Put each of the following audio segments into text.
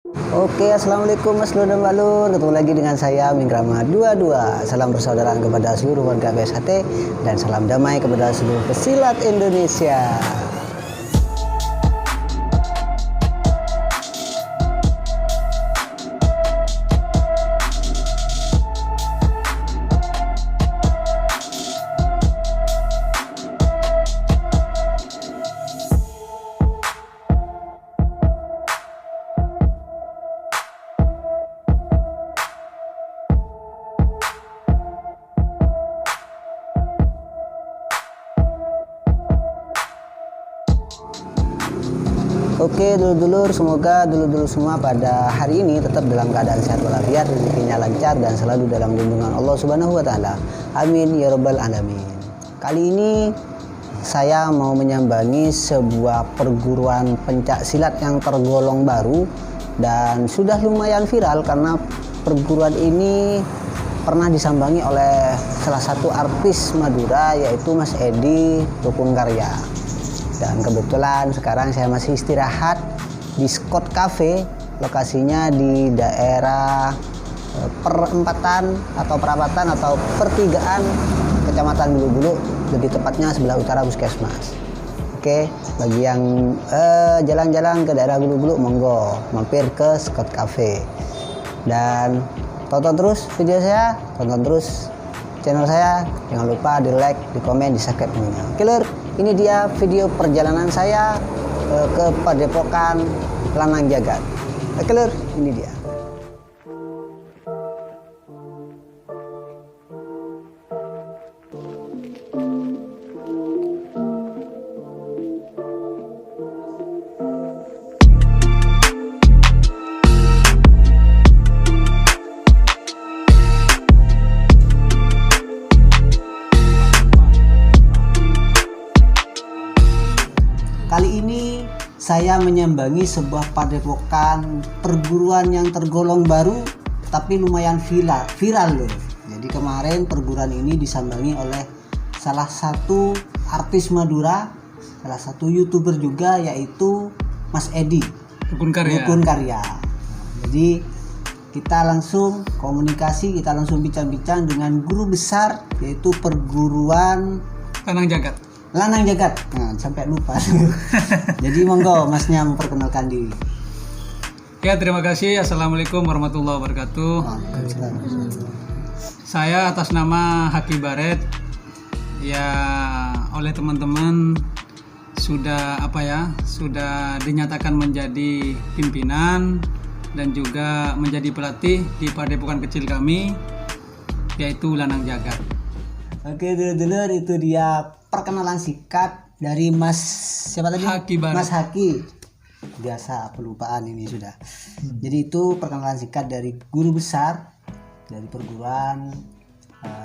Oke, assalamualaikum Mas Lur dan Mbak Lur. Ketemu lagi dengan saya Mingkrama 22. Salam persaudaraan kepada seluruh warga BSHT dan salam damai kepada seluruh pesilat Indonesia. Oke dulur-dulur, semoga dulur-dulur semua pada hari ini tetap dalam keadaan sehat walafiat, rezekinya lancar dan selalu dalam lindungan Allah Subhanahu wa taala. Amin ya rabbal alamin. Kali ini saya mau menyambangi sebuah perguruan pencak silat yang tergolong baru dan sudah lumayan viral karena perguruan ini pernah disambangi oleh salah satu artis Madura yaitu Mas Edi Rukun Karya. Dan kebetulan sekarang saya masih istirahat di Scott Cafe, lokasinya di daerah perempatan atau perapatan atau pertigaan Kecamatan Bulu-Bulu, lebih tepatnya sebelah utara Puskesmas. Oke, bagi yang jalan-jalan ke daerah Bulu-Bulu, monggo mampir ke Scott Cafe. Dan tonton terus video saya, tonton terus channel saya, jangan lupa di like, di komen, di subscribe-nya. Oke lur, ini dia video perjalanan saya ke Padepokan Lanang Jagat. Oke lur, ini dia. Kali ini saya menyambangi sebuah padepokan perguruan yang tergolong baru tapi lumayan viral loh. Jadi kemarin perguruan ini disambangi oleh salah satu artis Madura, salah satu YouTuber juga yaitu Mas Edi Rukun Karya. Jadi kita langsung komunikasi, kita langsung bincang-bincang dengan guru besar yaitu perguruan Lanang Jagat. Nah, sampai lupa. Jadi monggo Masnya memperkenalkan diri. Ya, terima kasih. Assalamualaikum warahmatullahi wabarakatuh. Saya atas nama Haki Baret. Ya, oleh teman-teman sudah sudah dinyatakan menjadi pimpinan dan juga menjadi pelatih di padepokan kecil kami yaitu Lanang Jagat. Oke, dulur-dulur, itu dia perkenalan singkat dari Mas siapa tadi? Haki Baret. Mas Haki. Biasa pelupaan ini sudah. Jadi itu perkenalan singkat dari guru besar dari perguruan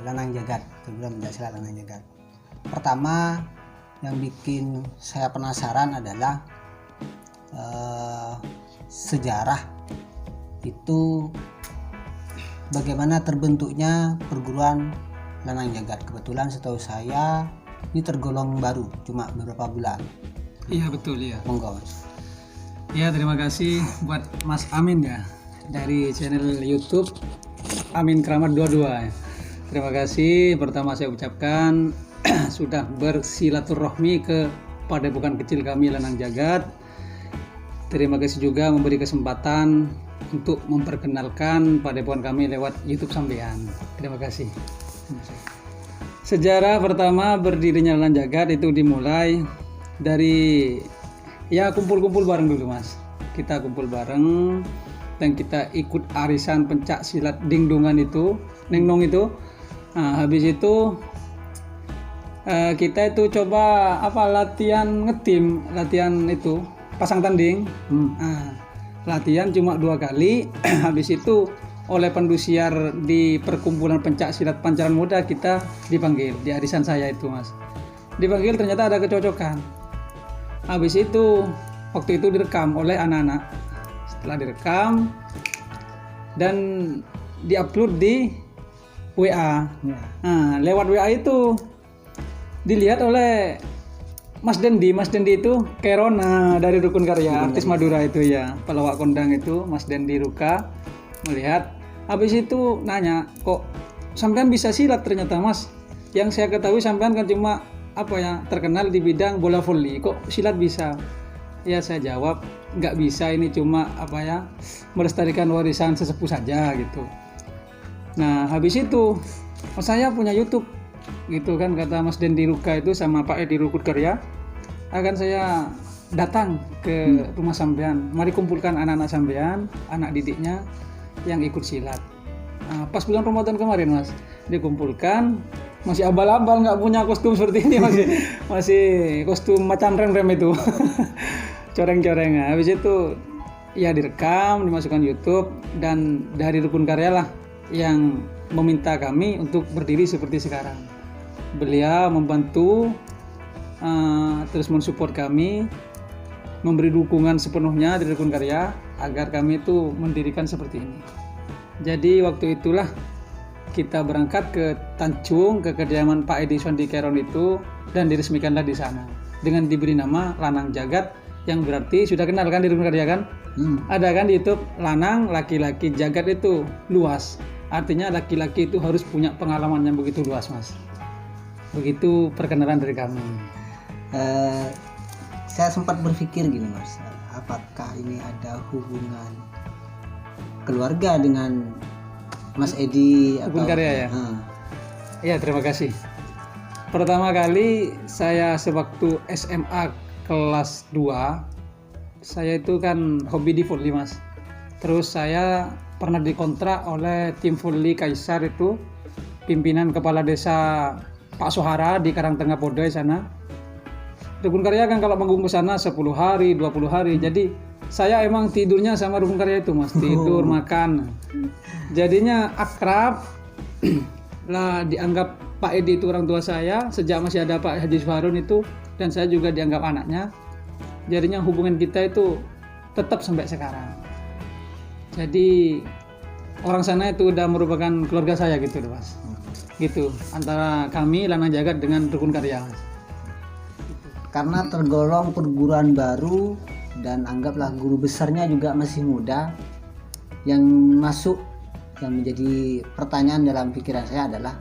Lanang Jagat, perguruan pencak silat Lanang Jagat. Pertama yang bikin saya penasaran adalah sejarah itu bagaimana terbentuknya perguruan Lanang Jagat. Kebetulan setahu saya ini tergolong baru, cuma beberapa bulan. Iya betul ya. Monggo Mas. Ya, terima kasih buat Mas Amin ya dari channel YouTube Amin Kramat 22 ya. Terima kasih pertama saya ucapkan sudah bersilaturahmi ke padepokan kecil kami Lanang Jagat. Terima kasih juga memberi kesempatan untuk memperkenalkan padepokan kami lewat YouTube sampean. Terima kasih. Sejarah pertama berdirinya Lanang Jagat itu dimulai dari ya kumpul-kumpul bareng dulu Mas. Kita kumpul bareng dan kita ikut arisan pencak silat dingdungan itu, nengnong itu. Nah, habis itu kita itu coba latihan ngetim, latihan itu pasang tanding. Latihan cuma 2 kali. Habis itu oleh pendusiar di perkumpulan pencak silat Pancaran Muda kita dipanggil di arisan saya itu Mas. Dipanggil ternyata ada kecocokan. Habis itu waktu itu direkam oleh anak-anak. Setelah direkam dan diupload di WA. Nah, lewat WA itu dilihat oleh Mas Dendi itu Kerona dari Rukun Karya, artis Madura itu ya, pelawak kondang itu, Mas Dendi Ruka melihat, habis itu nanya, kok sampean bisa silat ternyata Mas? Yang saya ketahui sampean kan cuma terkenal di bidang bola voli, kok silat bisa? Ya saya jawab, nggak bisa, ini cuma melestarikan warisan sesepuh saja gitu. Nah habis itu saya punya YouTube gitu kan, kata Mas Dendi Ruka itu sama Pak Edi Rukun Karya, akan saya datang ke rumah sampean, mari kumpulkan anak-anak sampean, anak didiknya yang ikut silat. Nah, pas bulan Ramadan kemarin Mas, dikumpulkan, masih abal-abal, nggak punya kostum seperti ini, masih kostum macam rem-rem itu, coreng-corengnya. Habis itu ya direkam, dimasukkan YouTube, dan dari Rukun Karya lah yang meminta kami untuk berdiri seperti sekarang. Beliau membantu, terus mensupport kami, memberi dukungan sepenuhnya dari Rukun Karya agar kami itu mendirikan seperti ini. Jadi waktu itulah kita berangkat ke Tanjung, ke kediaman Pak Edi Suwandi Keron itu, dan diresmikanlah di sana dengan diberi nama Lanang Jagat, yang berarti sudah kenal kan di Rukun Karya kan? Ada kan di YouTube, Lanang laki-laki jagat itu luas, artinya laki-laki itu harus punya pengalaman yang begitu luas Mas. Begitu perkenalan dari kami. Saya sempat berpikir gini Mas, apakah ini ada hubungan keluarga dengan Mas Edi Rukun Karya ya? Iya, terima kasih. Pertama kali saya sewaktu SMA kelas 2, saya itu kan hobi di volley Mas. Terus saya pernah dikontrak oleh tim volley Kaisar itu, pimpinan kepala desa Pak Sohara di Karangtengah Podoi sana. Rukun Karya kan kalau manggung ke sana 10 hari, 20 hari. Jadi saya emang tidurnya sama Rukun Karya itu Mas, tidur, makan. Jadinya akrab lah, dianggap Pak Edi itu orang tua saya sejak masih ada Pak Haji Suharun itu, dan saya juga dianggap anaknya. Jadinya hubungan kita itu tetap sampai sekarang. Jadi orang sana itu udah merupakan keluarga saya gitu loh Mas. Gitu, antara kami Lanang Jagat dengan Rukun Karya. Karena tergolong perguruan baru dan anggaplah guru besarnya juga masih muda, yang menjadi pertanyaan dalam pikiran saya adalah,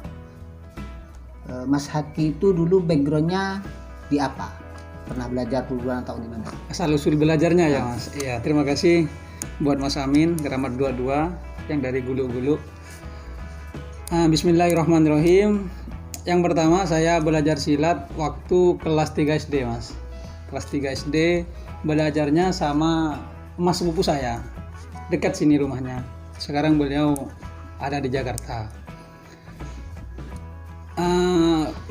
Mas Haki itu dulu backgroundnya di apa? Pernah belajar perguruan atau di mana? Asal usul belajarnya ya Mas. Iya, terima kasih buat Mas Amin Keramat 22 yang dari Gulu-Gulu. Bismillahirrahmanirrahim. Yang pertama saya belajar silat waktu kelas 3 SD Mas. Kelas 3 SD belajarnya sama mas sepupu saya, dekat sini rumahnya. Sekarang beliau ada di Jakarta.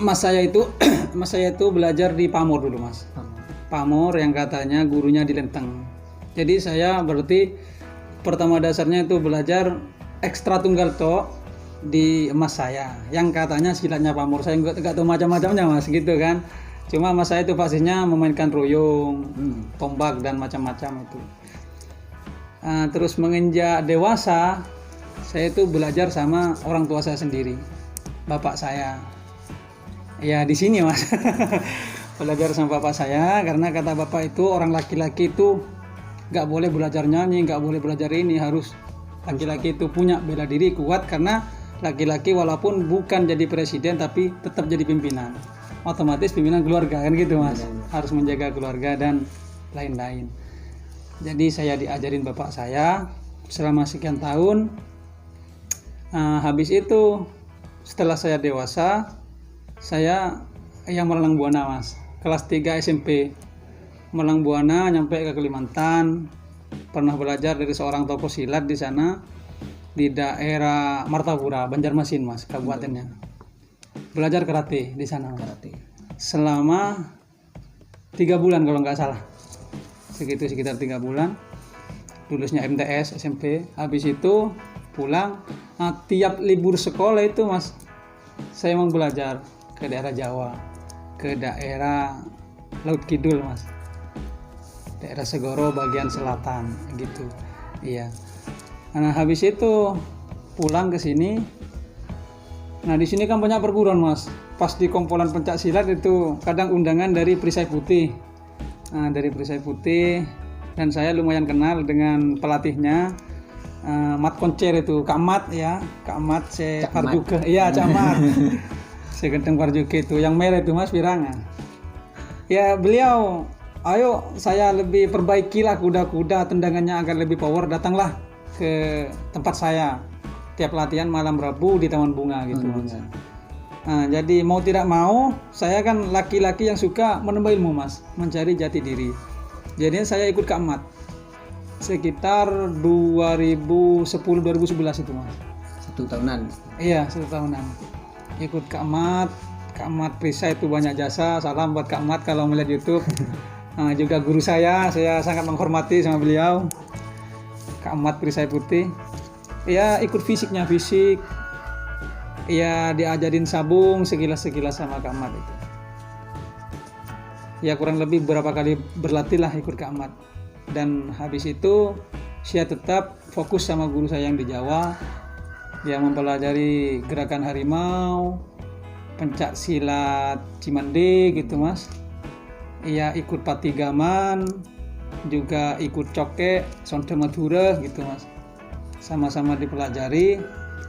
Mas saya itu belajar di Pamor dulu Mas. Pamor yang katanya gurunya di Lenteng. Jadi saya berarti pertama dasarnya itu belajar ekstra tunggal tok di emas saya, yang katanya silatnya Pamor. Saya nggak tahu macam-macamnya Mas gitu kan. Cuma emas saya itu pastinya memainkan ruyung, tombak dan macam-macam itu. Terus menginjak dewasa, saya itu belajar sama orang tua saya sendiri, bapak saya. Ya di sini Mas. Belajar sama bapak saya, karena kata bapak itu orang laki-laki itu nggak boleh belajar nyanyi, nggak boleh belajar ini, harus laki-laki itu punya bela diri kuat, karena laki-laki walaupun bukan jadi presiden tapi tetap jadi pimpinan, otomatis pimpinan keluarga kan gitu Mas, harus menjaga keluarga dan lain-lain. Jadi saya diajarin bapak saya selama sekian tahun. Habis itu setelah saya dewasa, saya yang Malang Buana Mas, kelas 3 SMP Malang Buana, nyampe ke Kalimantan, pernah belajar dari seorang tokoh silat di sana, di daerah Martapura, Banjarmasin Mas, kabupatennya. Belajar karate di sana. Selama 3 bulan kalau nggak salah. Sekitar 3 bulan. Lulusnya MTS SMP. Habis itu pulang. Tiap libur sekolah itu Mas, saya mau belajar ke daerah Jawa, ke daerah Laut Kidul Mas, daerah Segoro bagian selatan gitu. Iya. Nah habis itu pulang ke sini, Nah di sini kan banyak perguruan mas. Pas di kompolan pencak silat itu kadang undangan dari Perisai Putih. Nah dari Perisai Putih, dan saya lumayan kenal dengan pelatihnya, Mat Koncer itu, Kak Mat ya, Kak Mat Parjuke, iya Cak Mat. Saya Genteng Parjuke itu, yang merah itu mas Wirangan. Ya beliau, ayo saya lebih perbaikilah kuda-kuda tendangannya agar lebih power, datanglah ke tempat saya. Tiap latihan malam Rabu di Taman Bunga gitu mas. Nah, jadi mau tidak mau saya kan laki-laki yang suka menambah ilmu mas, mencari jati diri. Jadi saya ikut Kak Mat sekitar 2010-2011 itu mas. 1 tahunan. Iya 1 tahunan. Ikut Kak Mat Perisai itu banyak jasa. Salam buat Kak Mat kalau melihat YouTube. Nah, juga guru saya sangat menghormati sama beliau. Kak Mat Perisai Putih. Ya ikut fisik, ya diajarin sabung sekilas sama Kak Mat itu. Ya kurang lebih beberapa kali berlatih lah ikut Kak Mat. Dan habis itu saya tetap fokus sama guru saya yang di Jawa, yang mempelajari gerakan harimau, pencak silat Cimande gitu mas. Ya ikut Patigaman, juga ikut Coke, Sonde Madura gitu mas. Sama-sama dipelajari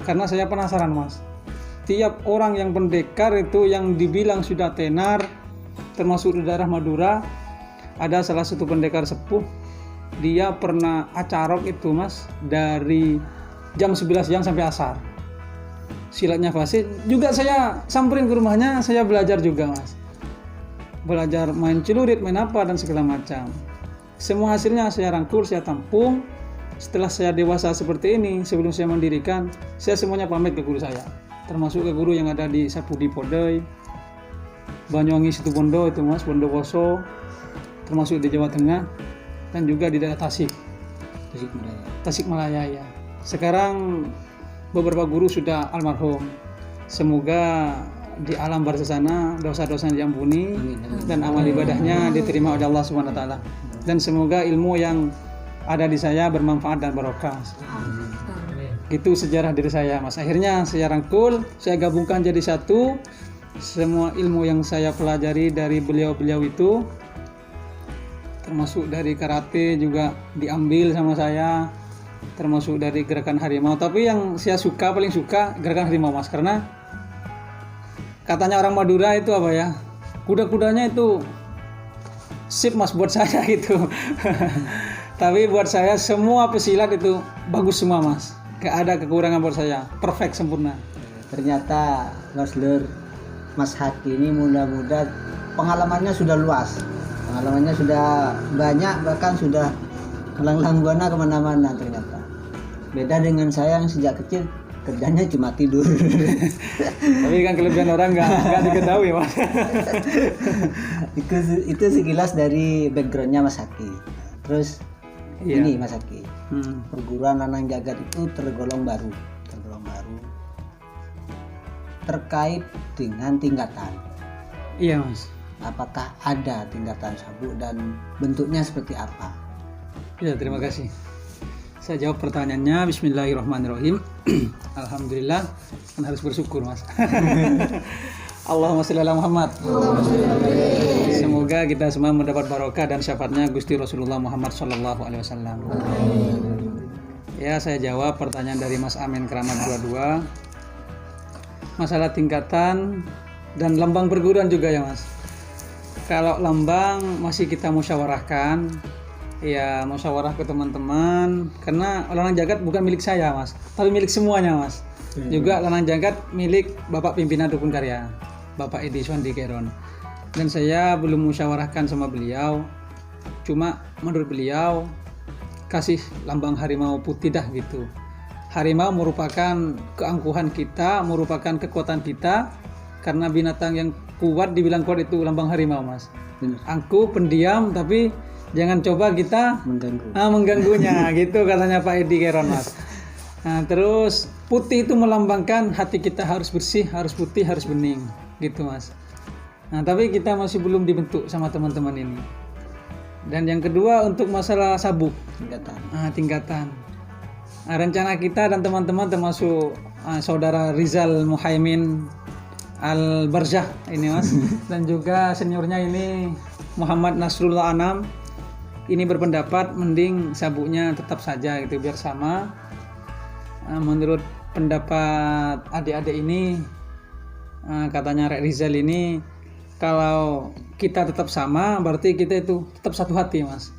karena saya penasaran mas. Tiap orang yang pendekar itu yang dibilang sudah tenar, termasuk di daerah Madura, ada salah satu pendekar sepuh, dia pernah acarok itu mas dari jam 11 siang sampai asar. Silatnya fasih. Juga saya samperin ke rumahnya, saya belajar juga mas. Belajar main celurit, main apa dan segala macam. Semua hasilnya saya rangkul, saya tampung. Setelah saya dewasa seperti ini, sebelum saya mendirikan, saya semuanya pamit ke guru saya, termasuk ke guru yang ada di Sapudi Podoi, Banyuwangi Situbondo itu mas, Bondowoso, termasuk di Jawa Tengah, dan juga di daerah Tasikmalaya ya. Sekarang beberapa guru sudah almarhum. Semoga di alam barzah sana dosa-dosanya diampuni dan amal ibadahnya diterima oleh Allah Subhanahu wa taala. Dan semoga ilmu yang ada di saya bermanfaat dan barokah. Itu sejarah diri saya mas. Akhirnya saya rangkul, saya gabungkan jadi satu. Semua ilmu yang saya pelajari dari beliau-beliau itu, termasuk dari karate juga diambil sama saya, termasuk dari gerakan harimau. Tapi yang saya paling suka gerakan harimau mas, karena katanya orang Madura itu apa ya, kuda-kudanya itu sip mas buat saya gitu. Tapi buat saya semua pesilat itu bagus semua mas, gak ada kekurangan buat saya, perfect, sempurna. Ternyata Mas Haki ini muda-muda, pengalamannya sudah luas, pengalamannya sudah banyak, bahkan sudah melanglang buana kemana-mana ternyata. Beda dengan saya yang sejak kecil kerjanya cuma tidur. Tapi kan kelebihan orang nggak diketahui mas. itu sekilas dari backgroundnya Mas Haki. Terus ini Mas Haki, perguruan Lanang Jagat itu tergolong baru terkait dengan tingkatan. Iya mas. Apakah ada tingkatan sabuk dan bentuknya seperti apa? Ya terima kasih. Saya jawab pertanyaannya. Bismillahirrahmanirrahim. Alhamdulillah, kan harus bersyukur mas. Allahumma sholli ala Muhammad. Semoga kita semua mendapat barokah dan syafaatnya Gusti Rasulullah Muhammad Sallallahu Alaihi Wasallam. Ya saya jawab pertanyaan dari Mas Amin Keramat 22. Masalah tingkatan dan lambang perguruan juga ya mas. Kalau lambang masih kita musyawarahkan, ya musyawarah ke teman-teman, karena Lanang Jagat bukan milik saya mas, tapi milik semuanya mas. Juga Lanang Jagat milik Bapak Pimpinan Rukun Karya, Bapak Edi Swandi Keron. Dan saya belum musyawarahkan sama beliau, cuma menurut beliau kasih lambang harimau putih dah gitu. Harimau merupakan keangkuhan kita, merupakan kekuatan kita, karena binatang yang kuat, dibilang kuat itu lambang harimau mas. Angkuh, pendiam, tapi jangan coba kita mengganggunya gitu katanya Pak Edi Keron mas. Nah, terus putih itu melambangkan hati kita harus bersih, harus putih, harus bening gitu mas. Nah tapi kita masih belum dibentuk sama teman-teman ini. Dan yang kedua untuk masalah sabuk, tingkatan. Rencana kita dan teman-teman termasuk saudara Rizal Muhaimin Al-Barzah ini Mas dan juga seniornya ini Muhammad Nasrullah Anam ini berpendapat mending sabuknya tetap saja gitu biar sama. Menurut pendapat adik-adik ini katanya Rek Rizal ini kalau kita tetap sama berarti kita itu tetap satu hati Mas.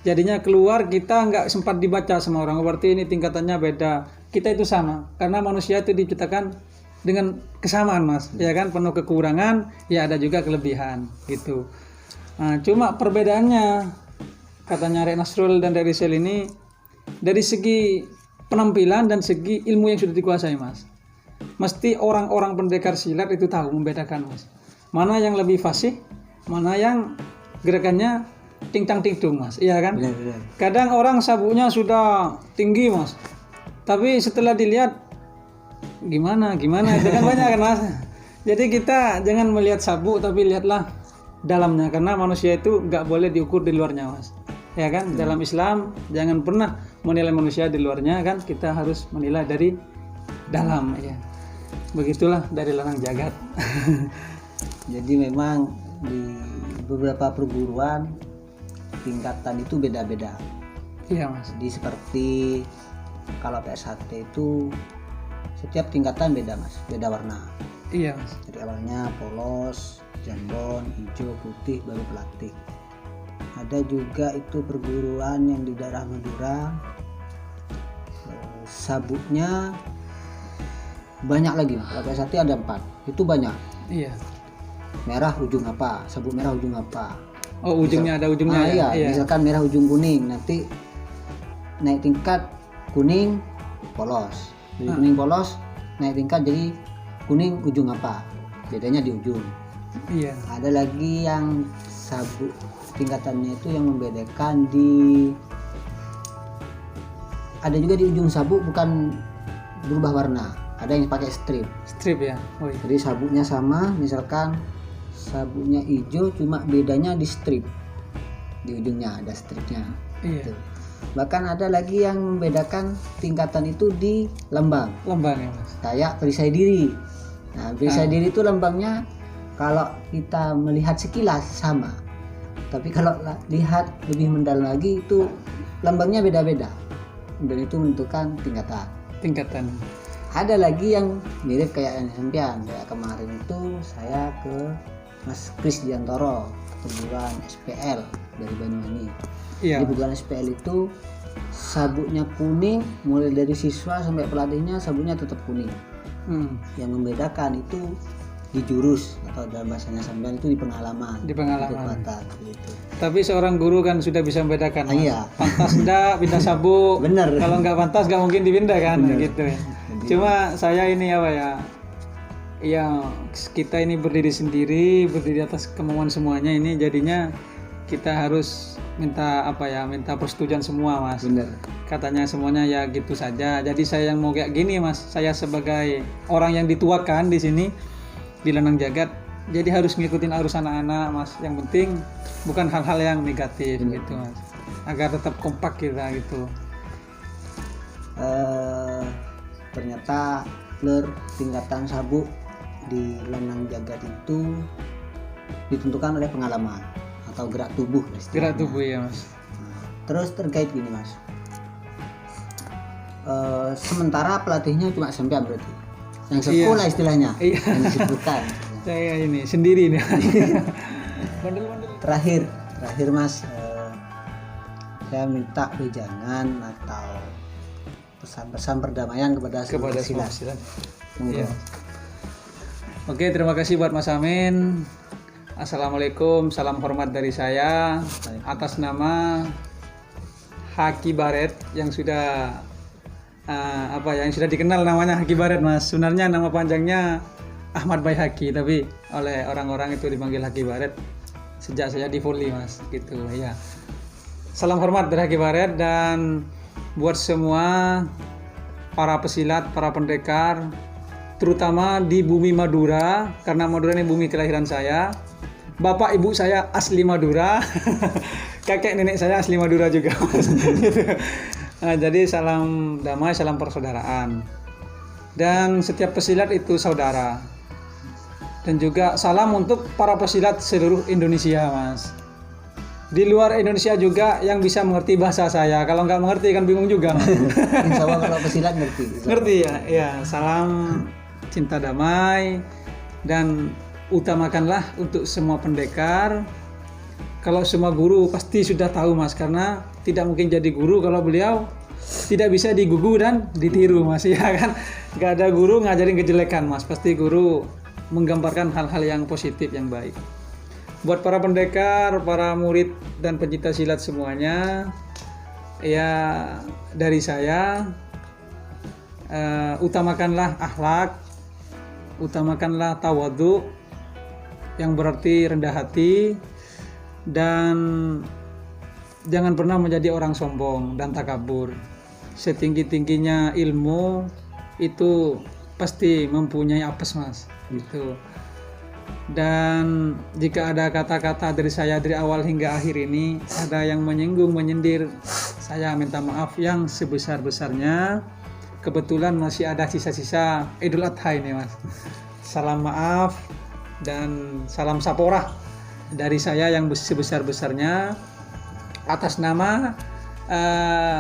Jadinya keluar kita nggak sempat dibaca sama orang, berarti ini tingkatannya beda. Kita itu sama, karena manusia itu diciptakan dengan kesamaan Mas, ya kan, penuh kekurangan, ya ada juga kelebihan gitu. Nah, cuma perbedaannya katanya Rek Nasrul dan Rek Rizal ini dari segi penampilan dan segi ilmu yang sudah dikuasai Mas. Mesti orang-orang pendekar silat itu tahu membedakan Mas. Mana yang lebih fasih, mana yang gerakannya ting-tang ting-tung Mas, iya kan? Benar. Kadang orang sabuknya sudah tinggi Mas, tapi setelah dilihat gimana itu kan banyak kan Mas. Jadi kita jangan melihat sabuk tapi lihatlah dalamnya, karena manusia itu nggak boleh diukur di luarnya Mas, ya kan? Dalam Islam jangan pernah menilai manusia di luarnya kan, kita harus menilai dari dalam ya. Begitulah dari Lanang Jagat. Jadi memang di beberapa perguruan tingkatan itu beda-beda. Iya Mas. Jadi seperti kalau PSHT itu setiap tingkatan beda Mas, beda warna. Iya Mas. Jadi awalnya polos, jambon, hijau, putih, baru pelatih. Ada juga itu perguruan yang di daerah Madura, sabuknya banyak lagi. Kalau PSHT ada 4, itu banyak. Iya. Merah ujung apa, sabuk merah ujung apa. Oh ujungnya ada ujungnya ya. Iya. Misalkan merah ujung kuning, nanti naik tingkat kuning polos. Dari kuning polos naik tingkat jadi kuning ujung apa. Bedanya di ujung. Iya. Ada lagi yang sabuk tingkatannya itu yang membedakan ada juga di ujung sabuk bukan berubah warna. Ada yang pakai strip ya. Oh, iya. Jadi sabuknya sama, misalkan sabuknya hijau cuma bedanya di strip, di ujungnya ada stripnya. Iya. Gitu. Bahkan ada lagi yang membedakan tingkatan itu di lambang Ya Mas. kayak perisai diri. Nah, perisai diri itu lambangnya kalau kita melihat sekilas sama, tapi kalau lihat lebih mendalam lagi itu lambangnya beda-beda, dan itu menentukan tingkatan. Ada lagi yang mirip kayak sampean, kayak kemarin itu saya ke Mas Kris Diantoro, perguruan SPL dari Banyuwangi. Iya. Di perguruan SPL itu sabuknya kuning, mulai dari siswa sampai pelatihnya sabuknya tetap kuning. Yang membedakan itu di jurus atau dalam bahasanya sampean itu di pengalaman. Kekuatan, gitu. Tapi seorang guru kan sudah bisa membedakan. Iya. Pantas enggak pindah sabuk. Bener. Kalau nggak pantas nggak mungkin dipindah kan. Bener. Gitu ya. Cuma saya ini apa ya? Ya kita ini berdiri sendiri, berdiri atas kemauan semuanya ini, jadinya kita harus minta persetujuan semua Mas. Bener. Katanya semuanya ya gitu saja. Jadi saya yang mau kayak gini Mas, saya sebagai orang yang dituakan di sini di Lanang Jagat, jadi harus ngikutin arus anak-anak Mas. Yang penting bukan hal-hal yang negatif gitu Mas, agar tetap kompak kita gitu. Ternyata tingkatan sabuk di Lanang Jagat itu ditentukan oleh pengalaman atau gerak tubuh istilahnya. Gerak tubuh ya Mas. Terus terkait gini Mas, sementara pelatihnya cuma sampean berarti yang sekolah istilahnya, yang disebutkan. Saya ini sendiri nih. Terakhir Mas, saya minta wejangan atau pesan-pesan perdamaian kepada semua silat. Iya. Oke, terima kasih buat Mas Amin. Assalamualaikum, salam hormat dari saya atas nama Haki Baret yang sudah yang sudah dikenal namanya Haki Baret Mas. Sebenarnya nama panjangnya Ahmad Baihaqi, tapi oleh orang-orang itu dipanggil Haki Baret sejak saya di volley Mas, gitu ya. Salam hormat dari Haki Baret, dan buat semua para pesilat, para pendekar, terutama di bumi Madura, karena Madura ini bumi kelahiran saya. Bapak ibu saya asli Madura, kakek nenek saya asli Madura juga Mas. Gitu. Jadi salam damai, salam persaudaraan. Dan setiap pesilat itu saudara. Dan juga salam untuk para pesilat seluruh Indonesia, Mas. Di luar Indonesia juga yang bisa mengerti bahasa saya. Kalau nggak mengerti kan bingung juga, Mas. Insya Allah kalau pesilat ngerti. Ngerti ya? Ya, salam cinta damai dan utamakanlah untuk semua pendekar. Kalau semua guru pasti sudah tahu, Mas, karena tidak mungkin jadi guru kalau beliau tidak bisa digugu dan ditiru, Mas, ya kan? Nggak ada guru ngajarin kejelekan, Mas. Pasti guru menggambarkan hal-hal yang positif, yang baik. Buat para pendekar, para murid dan pencinta silat semuanya, ya dari saya, utamakanlah akhlak, utamakanlah tawadhu, yang berarti rendah hati, dan jangan pernah menjadi orang sombong dan takabur. Setinggi-tingginya ilmu itu pasti mempunyai apes, Mas, gitu. Dan jika ada kata-kata dari saya dari awal hingga akhir ini ada yang menyinggung, menyindir, saya minta maaf yang sebesar-besarnya. Kebetulan masih ada sisa-sisa Idul Adha ini, Mas. Salam maaf dan salam saporah dari saya yang sebesar-besarnya atas nama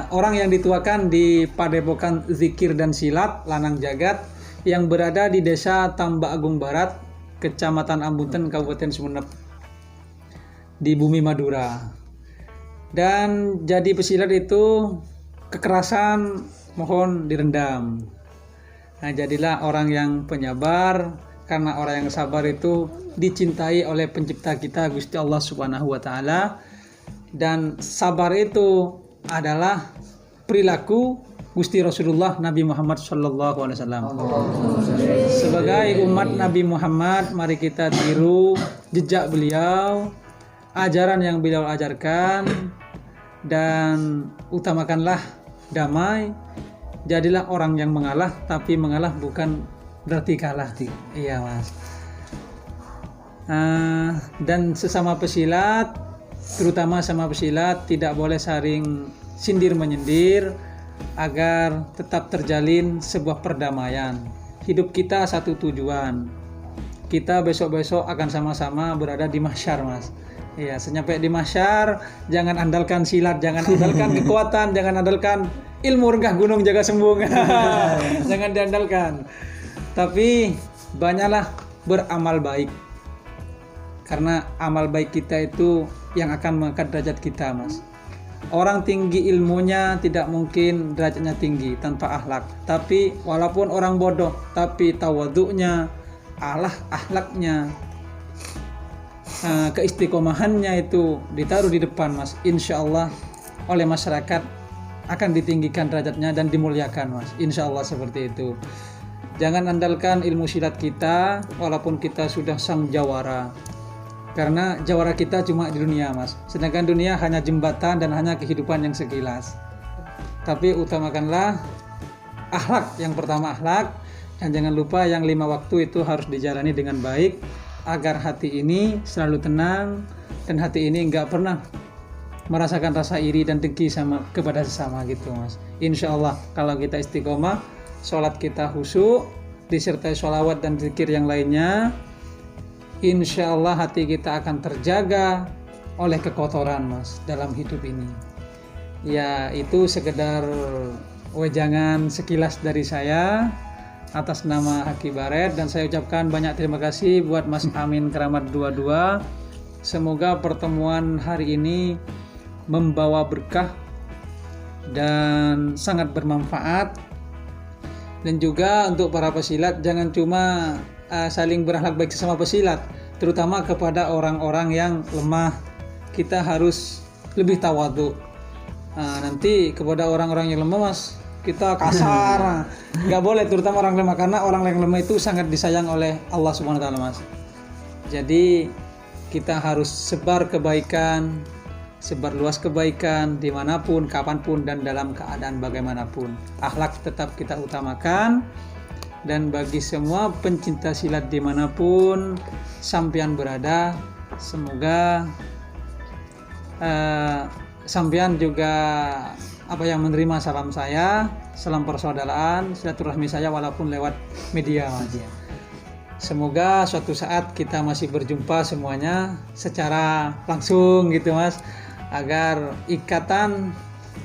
orang yang dituakan di Padepokan Zikir dan Silat Lanang Jagat yang berada di Desa Tambak Agung Barat, Kecamatan Ambunten, Kabupaten Sumeneb, di bumi Madura. Dan jadi pesilat itu kekerasan mohon direndam. Nah, jadilah orang yang penyabar, karena orang yang sabar itu dicintai oleh pencipta kita Gusti Allah Subhanahu wa taala. Dan sabar itu adalah perilaku Gusti Rasulullah Nabi Muhammad sallallahu alaihi wasallam. Sebagai umat Nabi Muhammad, mari kita tiru jejak beliau, ajaran yang beliau ajarkan, dan utamakanlah damai. Jadilah orang yang mengalah, tapi mengalah bukan berarti kalah. Iya, Mas. Dan sesama pesilat, terutama sama pesilat, tidak boleh saling sindir menyendir agar tetap terjalin sebuah perdamaian. Hidup kita satu tujuan. Kita besok-besok akan sama-sama berada di mahsyar, Mas. Iya, senyampai di mahsyar, jangan andalkan silat, jangan andalkan kekuatan, jangan andalkan ilmu renggah gunung jaga sembung. Jangan diandalkan. Tapi banyaklah beramal baik. Karena amal baik kita itu yang akan mengangkat derajat kita, Mas. Orang tinggi ilmunya tidak mungkin derajatnya tinggi tanpa akhlak. Tapi walaupun orang bodoh, tapi tawadhu'nya, akhlaknya, keistiqomahannya itu ditaruh di depan, Mas. Insya Allah oleh masyarakat akan ditinggikan derajatnya dan dimuliakan, Mas. Insya Allah seperti itu. Jangan andalkan ilmu silat kita walaupun kita sudah sang jawara. Karena jawara kita cuma di dunia, Mas. Sedangkan dunia hanya jembatan dan hanya kehidupan yang sekilas. Tapi utamakanlah akhlak. Yang pertama akhlak. Dan jangan lupa yang 5 waktu itu harus dijalani dengan baik. Agar hati ini selalu tenang. Dan hati ini nggak pernah merasakan rasa iri dan dengki kepada sesama gitu, Mas. Insya Allah kalau kita istiqomah, sholat kita khusyuk, disertai sholawat dan zikir yang lainnya, insya Allah hati kita akan terjaga oleh kekotoran, Mas, dalam hidup ini. Ya, itu sekedar wejangan sekilas dari saya atas nama Haki Baret, dan saya ucapkan banyak terima kasih buat Mas Amin Keramat 22. Semoga pertemuan hari ini membawa berkah dan sangat bermanfaat. Dan juga untuk para pesilat, jangan cuma saling berakhlak baik sesama pesilat, terutama kepada orang-orang yang lemah. Kita harus lebih tawadhu. Nanti kepada orang-orang yang lemah, Mas, kita kasar. Nggak boleh, terutama orang lemah, karena orang yang lemah itu sangat disayang oleh Allah Subhanahu wa taala, Mas. Jadi kita harus sebar kebaikan, sebar luas kebaikan dimanapun, kapanpun, dan dalam keadaan bagaimanapun. Akhlak tetap kita utamakan. Dan bagi semua pencinta silat dimanapun sampean berada, semoga sampean juga apa yang menerima salam saya, salam persaudaraan, silaturahmi saya walaupun lewat media, Mas. Semoga suatu saat kita masih berjumpa semuanya secara langsung gitu, Mas, agar ikatan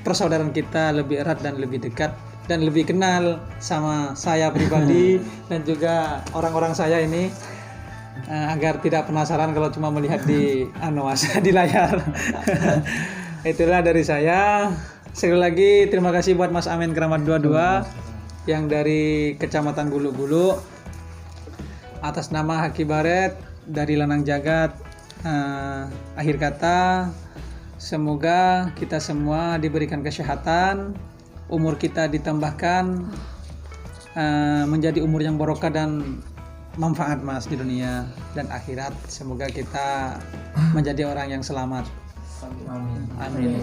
persaudaraan kita lebih erat dan lebih dekat dan lebih kenal sama saya pribadi dan juga orang-orang saya ini, agar tidak penasaran kalau cuma melihat di di layar. Itulah dari saya. Sekali lagi terima kasih buat Mas Amin Keramat 22 yang dari Kecamatan Gulu-Gulu, atas nama Haki Baret dari Lanang Jagat. Akhir kata, semoga kita semua diberikan kesehatan, umur kita ditambahkan menjadi umur yang barokah dan manfaat, Mas, di dunia dan akhirat. Semoga kita menjadi orang yang selamat. Amin.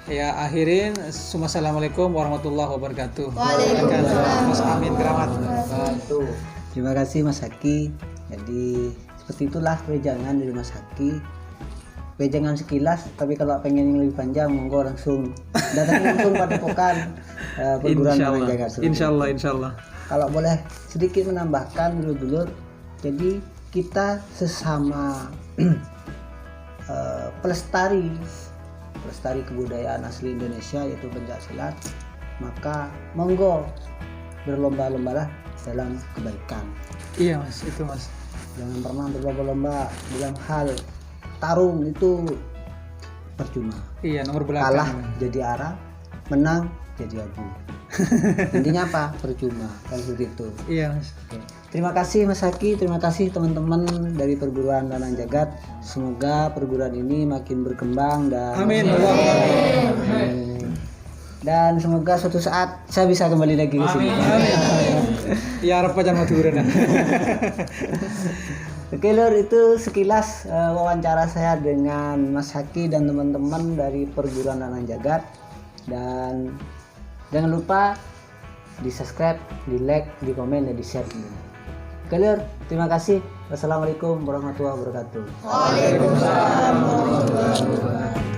Ya, akhirin. Assalamualaikum warahmatullahi wabarakatuh. Waalaikumsalam. Mas Amin Keramat. Terima kasih Mas Haki. Jadi seperti itulah wejangan dari Mas Haki. Wejangan sekilas, tapi kalau pengen yang lebih panjang monggo langsung datang langsung pada Pokan perguruan Lanang Jagat. Insyaallah. Kalau boleh sedikit menambahkan dulur-dulur, jadi kita sesama pelestari kebudayaan asli Indonesia yaitu pencaksilat, maka monggo berlomba-lombalah dalam kebaikan. Iya, Mas, itu, Mas. Jangan pernah berlomba-lomba dalam hal tarung, itu percuma. Iya, nomor belakang. Kalah jadi arah, menang jadi abu. Intinya apa? Percuma, kan begitu. Iya, Mas. Oke. Terima kasih Mas Haki, terima kasih teman-teman dari perguruan Lanang Jagat. Semoga perguruan ini makin berkembang dan Amin. Dan semoga suatu saat saya bisa kembali lagi ke sini. Ya harap aja mau turun. Oke Lur, itu sekilas wawancara saya dengan Mas Haki dan teman-teman dari perguruan Lanang Jagat. Dan jangan lupa di subscribe, di like, di komen, dan di share. Oke Lur, terima kasih. Wassalamualaikum warahmatullahi wabarakatuh. Waalaikumsalam warahmatullahi wabarakatuh.